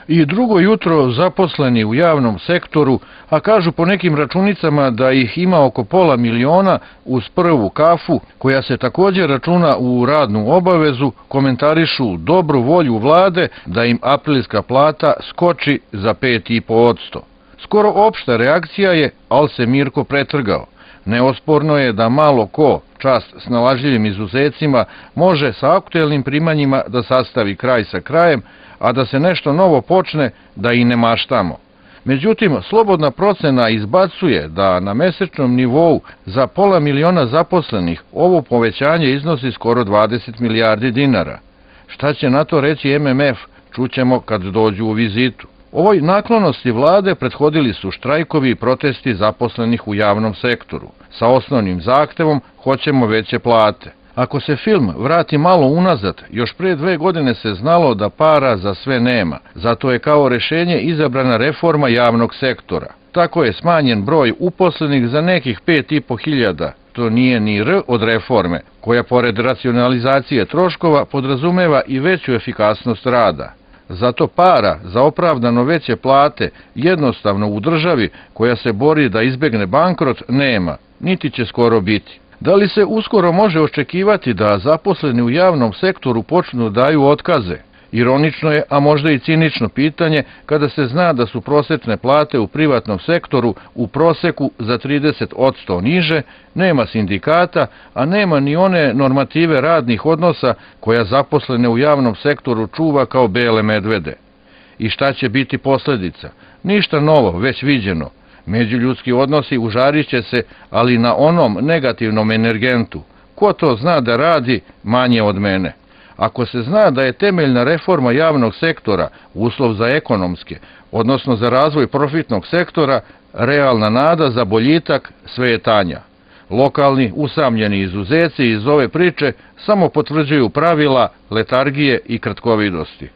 I drugo jutro zaposleni u javnom sektoru, a kažu po nekim računicama da ih ima oko 500.000 uz prvu kafu, koja se također računa u radnu obavezu, komentarišu dobru volju vlade da im aprilska plata skoči za 5,5%. Skoro opšta reakcija je, al se Mirko pretrgao. Neosporno je da malo ko, čast snalažljivim izuzecima, može sa aktuelnim primanjima da sastavi kraj sa krajem, a da se nešto novo počne da i ne maštamo. Međutim, slobodna procena izbacuje da na mesečnom nivou za 500.000 zaposlenih ovo povećanje iznosi skoro 20 milijardi dinara. Šta će na to reći MMF, čućemo kad dođu u vizitu. Ovoj naklonosti vlade prethodili su štrajkovi i protesti zaposlenih u javnom sektoru, sa osnovnim zahtevom hoćemo veće plate. Ako se film vrati malo unazad, još pre 2 godine se znalo da para za sve nema, zato je kao rešenje izabrana reforma javnog sektora. Tako je smanjen broj uposlenih za nekih 5.500. To nije ni R od reforme, koja pored racionalizacije troškova podrazumeva i veću efikasnost rada. Zato para za opravdano veće plate jednostavno u državi koja se bori da izbegne bankrot nema, niti će skoro biti. Da li se uskoro može očekivati da zaposleni u javnom sektoru počnu daju otkaze? Ironično je, a možda i cinično pitanje, kada se zna da su prosečne plate u privatnom sektoru u proseku za 30% niže, nema sindikata, a nema ni one normative radnih odnosa koja zaposlene u javnom sektoru čuva kao bele medvede. I šta će biti posljedica? Ništa novo, već viđeno. Međuljudski odnosi užarit će se, ali na onom negativnom energentu. Ko to zna da radi, manje od mene. Ako se zna da je temeljna reforma javnog sektora uslov za ekonomske, odnosno za razvoj profitnog sektora, realna nada za boljitak, sve je tanja. Lokalni, usamljeni izuzeci iz ove priče samo potvrđuju pravila, letargije i kratkovidosti.